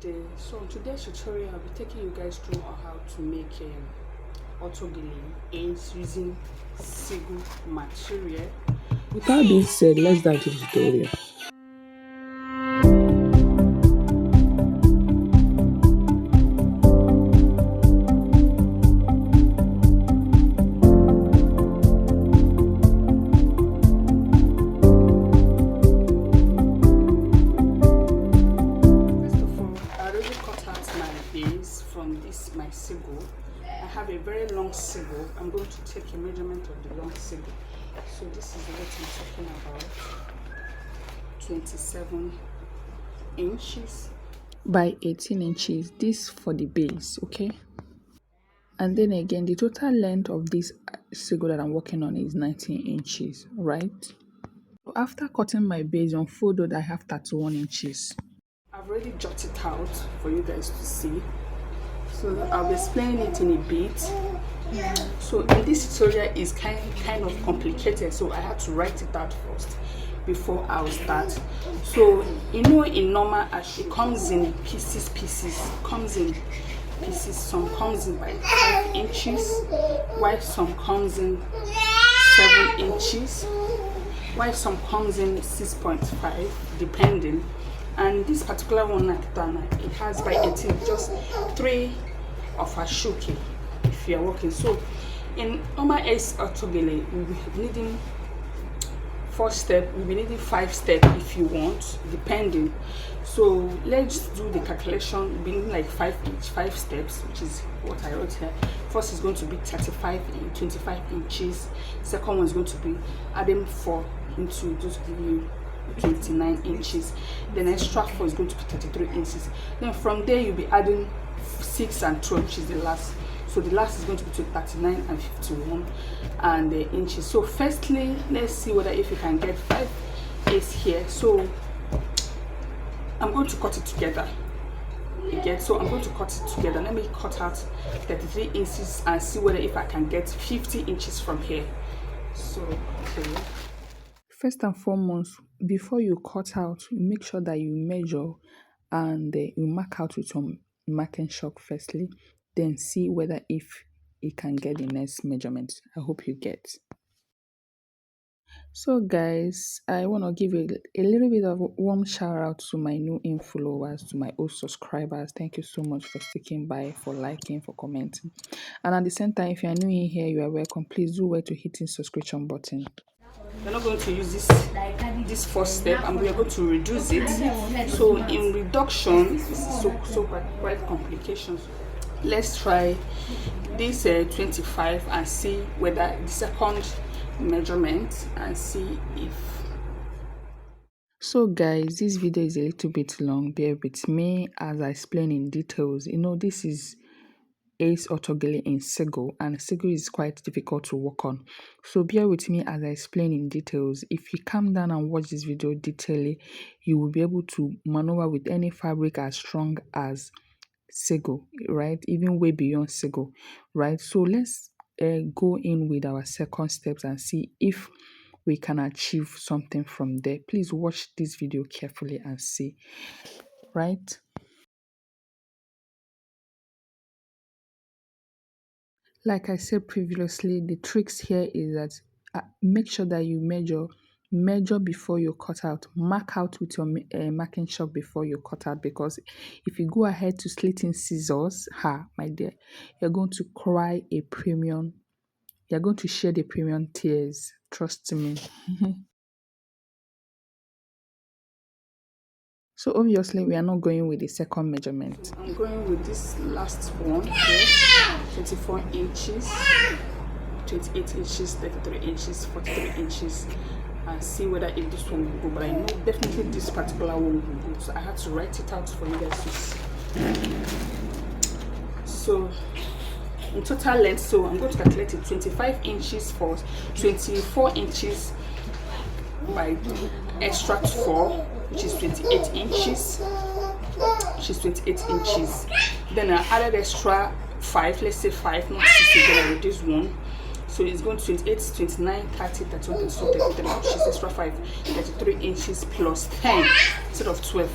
day. So in today's tutorial I'll be taking you guys through on how to make Autogele ends using sego material. With that being said, let's dive into the tutorial. From this my sego. I have a very long sego. I'm going to take a measurement of the long sego. So this is what I'm talking about. 27 inches by 18 inches. This for the base, okay? And then again, the total length of this sego that I'm working on is 19 inches, right? After cutting my base on folded, I have 31 inches. I've already jotted it out for you guys to see. So I'll be explaining it in a bit. So in this tutorial is kind of complicated, so I had to write it out first before I'll start. So in normal it comes in pieces, some comes in by 5 inches, while some comes in 7 inches, while some comes in 6.5 depending. And this particular one, it has by 18 just 3 of a shuki if you are working. So in normal Autogele, we'll be needing 4 steps, we'll be needing 5 steps if you want, depending. So let's do the calculation. We'll be needing like 5 steps, which is what I wrote here. First is going to be 25 inches. Second one is going to be adding 4 into just give you 29 inches. Then extra 4 is going to be 33 inches. Then from there you'll be adding 6 and 12, which is the last. So the last is going to be 39 and 51 and inches. So firstly, let's see whether if you can get 5 is here. So I'm going to cut it together again. So I'm going to cut it together. Let me cut out 33 inches and see whether if I can get 50 inches from here. So okay. First and foremost, before you cut out, make sure that you measure and you mark out with some marking chalk firstly, then see whether if it can get the next measurement. I hope you get. So guys, I want to give a little bit of a warm shout out to my new followers, to my old subscribers. Thank you so much for sticking by, for liking, for commenting. And at the same time, if you are new in here, you are welcome. Please do well to hit the subscription button. We're not going to use this first step, and we are going to reduce it. So in reduction, so quite complications. Let's try this 25 and see whether the second measurement and see if. So guys, this video is a little bit long. Bear with me as I explain in details. This is Autogele in sego, and sego is quite difficult to work on, so bear with me as I explain in details. If you calm down and watch this video detailedly, you will be able to maneuver with any fabric as strong as sego, right? Even way beyond sego, right? So let's go in with our second steps and see if we can achieve something from there. Please watch this video carefully and see, right? Like I said previously, the tricks here is that make sure that you measure before you cut out. Mark out with your marking chalk before you cut out, because if you go ahead to slitting scissors, my dear, you're going to cry a premium. You're going to shed the premium tears. Trust me. So obviously we are not going with the second measurement. I'm going with this last one here. 24 inches, 28 inches, 33 inches, 43 inches, and see whether if this one will go. But I know definitely this particular one will go, so I had to write it out for you guys to see. So in total length, so I'm going to calculate it. 25 inches for 24 inches by extra 4, which is 28 inches, then I added extra 5, let's say 5, not 6 again. I reduce 1, so it's going to 28, 29, 30, 31, 32, 33, which is extra 5, 33 inches plus 10 instead of 12.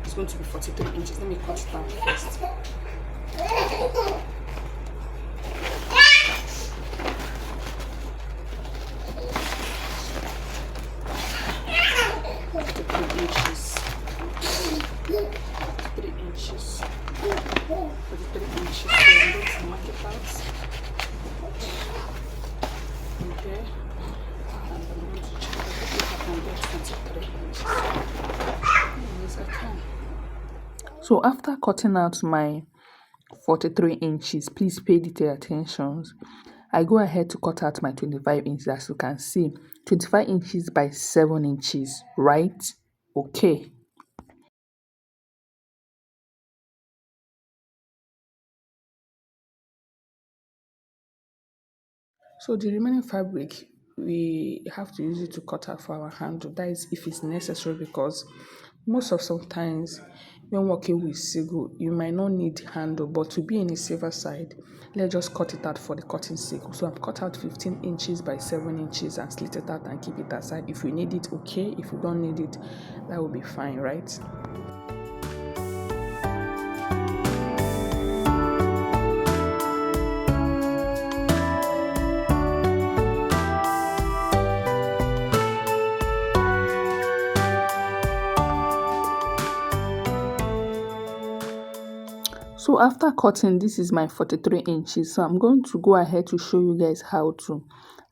It's going to be 43 inches. Let me cut it out first. 43 inches. 3 inches. 43 inches. So I'm going to mark it out. Okay. And I'm going to check if I can get 23 inches. Yes, I can. So after cutting out my 43 inches, please pay detailed attention. I go ahead to cut out my 25 inches. As you can see, 25 inches by 7 inches, right? Okay. So the remaining fabric, we have to use it to cut out for our handle. That is if it's necessary, because most of sometimes when working with sego, you might not need handle, but to be in a safer side, let's just cut it out for the cutting sake. So I've cut out 15 inches by 7 inches and slit it out and keep it aside. If you need it, okay. If you don't need it, that will be fine, right? So after cutting, this is my 43 inches. So I'm going to go ahead to show you guys how to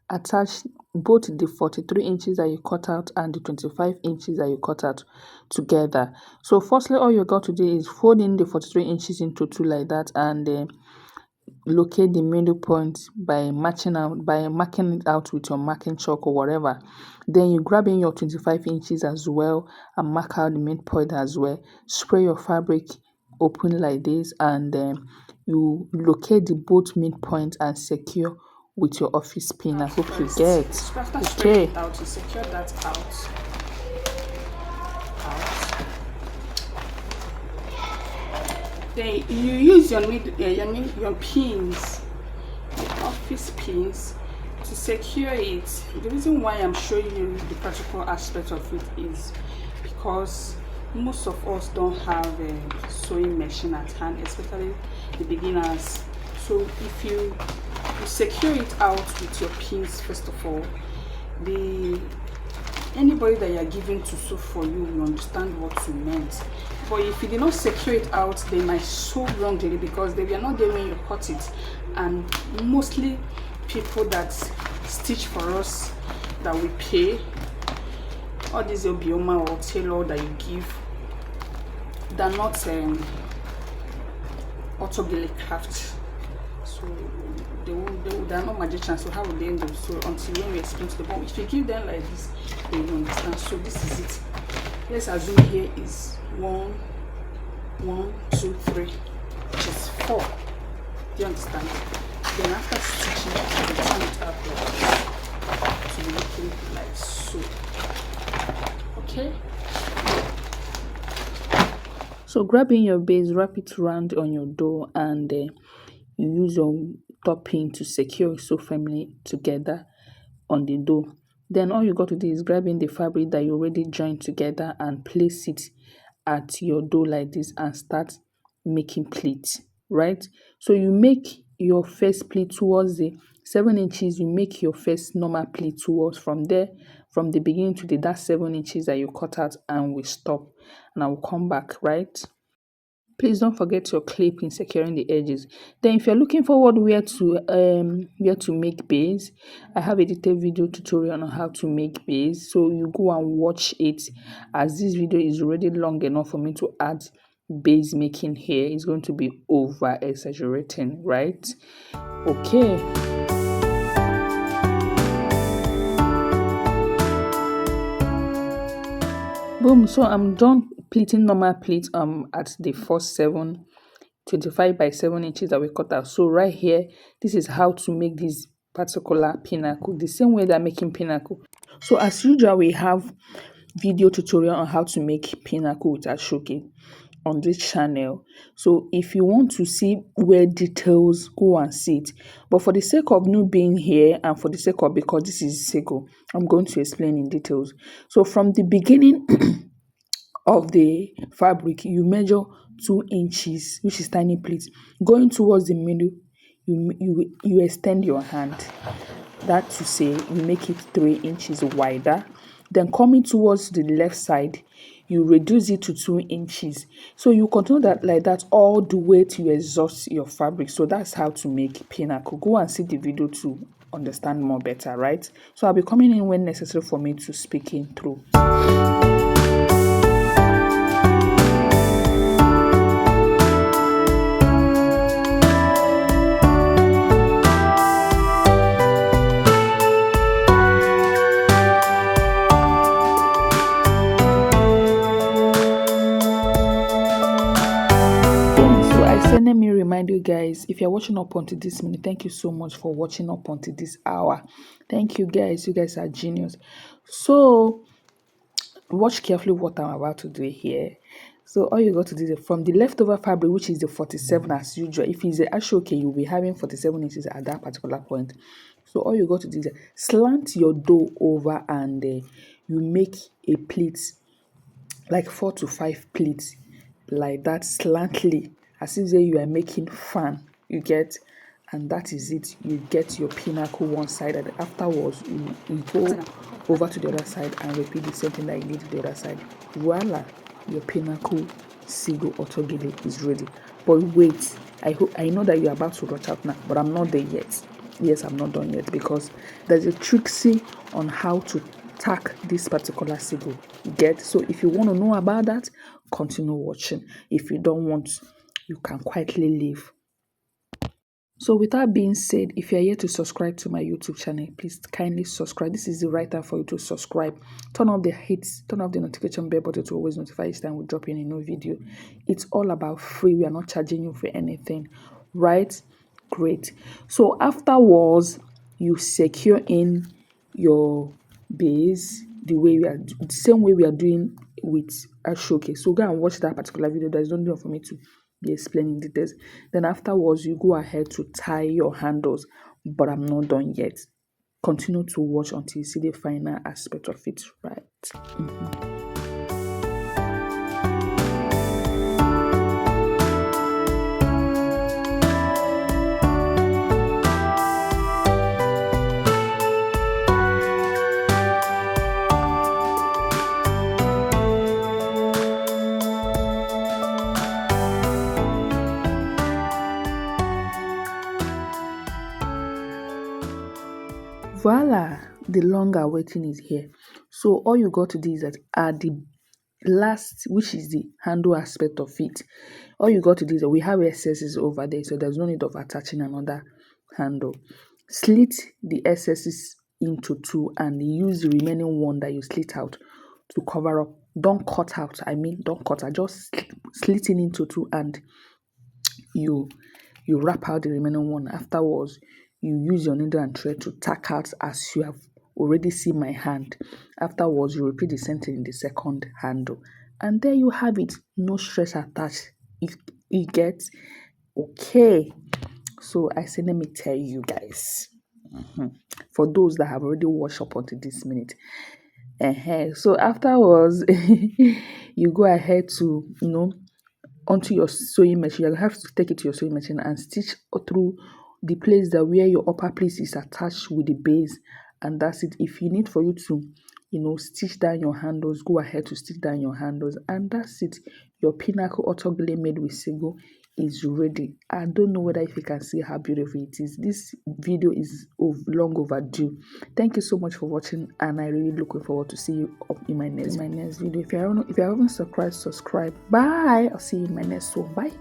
attach both the 43 inches that you cut out and the 25 inches that you cut out together. So firstly, all you got to do is fold in the 43 inches into two like that, and locate the middle point by marking it out with your marking chalk or whatever. Then you grab in your 25 inches as well and mark out the midpoint as well. Spray your fabric open like this, and you locate the both midpoint and secure with your office pin. I hope you get. So after spraying it out, you secure that out. Then you use your pins, your office pins, to secure it. The reason why I'm showing you the practical aspect of it is because most of us don't have a sewing machine at hand, especially the beginners. So if you secure it out with your pins, first of all, anybody that you are giving to sew for you will understand what you meant. But if you did not secure it out, they might sew wrongly because they were not there when you cut it. And mostly people that stitch for us, that we pay, all these obioma or tailor that you give, they're not Autogele craft. So they're not magicians, so how would they end up? So until when we explain to them, if you give them like this, they will understand. So this is it. Let's assume here is 1, 2, 3, which is 4. Do you understand? Then after stitching, you turn it up like this to make it like so. Okay. So grabbing your base, wrap it around on your door, and you use your top pin to secure it so firmly together on the door. Then all you got to do is grabbing the fabric that you already joined together and place it at your door like this and start making pleats, right? So you make your first pleat towards the 7 inches. You make your first normal pleat towards from there, from the beginning to that 7 inches that you cut out, and we stop, and I will come back, right? Please don't forget your clip in securing the edges. Then if you're looking forward where to make base, I have a detailed video tutorial on how to make base, so you go and watch it, as this video is already long enough for me to add base making here. It's going to be over exaggerating, right? Okay. Boom. So I'm done pleating normal pleat at the first 25 by 7 inches that we cut out. So right here, this is how to make this particular pinnacle, the same way they're making pinnacle. So as usual, we have video tutorial on how to make pinnacle with Autogele on this channel. So if you want to see where details, go and see it. But for the sake of new being here, and for the sake of, because this is sego, I'm going to explain in details. So from the beginning of the fabric, you measure 2 inches, which is tiny pleats. Going towards the middle, you extend your hand. That to say, you make it 3 inches wider. Then coming towards the left side, you reduce it to 2 inches. So you continue that like that all the way till you exhaust your fabric. So that's how to make pinnacle. Go and see the video to understand more better, right? So I'll be coming in when necessary for me to speak in through. Let me remind you guys, if you're watching up until this minute, thank you so much for watching up until this hour. Thank you guys. You guys are genius. So watch carefully what I'm about to do here. So all you got to do is from the leftover fabric, which is the 47 as usual. If it's actually okay, you'll be having 47 inches at that particular point. So all you got to do is slant your dough over and you make a pleat, like 4 to 5 pleats, like that, slantly, as if you are making fan, you get, and that is it. You get your pinnacle one side, and afterwards you go over to the other side and repeat the same thing that you did to the other side. Voila, your pinnacle sego Autogele is ready. But wait, I know that you're about to rush out now, but I'm not there yet. Yes, I'm not done yet, because there's a tricksy on how to tack this particular sego. Get? So if you want to know about that, continue watching. If you don't want, you can quietly leave. So with that being said, if you're here to subscribe to my YouTube channel, please kindly subscribe. This is the right time for you to subscribe. Turn off the hits, turn off the notification bell button to always notify each time we drop in a new video. It's all about free. We are not charging you for anything, right? Great. So afterwards, you secure in your base the same way we are doing with a showcase. So go and watch that particular video. There's no need for me to be explaining details. Then afterwards, you go ahead to tie your handles, but I'm not done yet. Continue to watch until you see the final aspect of it, right? Voila, the long awaiting is here. So all you got to do is that at the last, which is the handle aspect of it, all you got to do is that we have excesses over there, so there's no need of attaching another handle. Slit the excesses into two and use the remaining one that you slit out to cover up. Don't cut out, don't cut out, just slit it into two and you wrap out the remaining one. Afterwards, you use your needle and thread to tack out as you have already seen my hand. Afterwards, you repeat the same thing in the second handle. And there you have it. No stress attached. If you get okay. So I say, let me tell you guys. For those that have already watched up until this minute. So afterwards, you go ahead to, onto your sewing machine. You have to take it to your sewing machine and stitch through the place that where your upper piece is attached with the base, and that's it. If you need for you to stitch down your handles, go ahead to stitch down your handles, and that's it. Your pinnacle Autogele made with sego is ready. I don't know whether if you can see how beautiful it is. This video is long overdue. Thank you so much for watching, and I really looking forward to see you up in my next video. If you haven't subscribed, subscribe. Bye. I'll see you in my next one. Bye.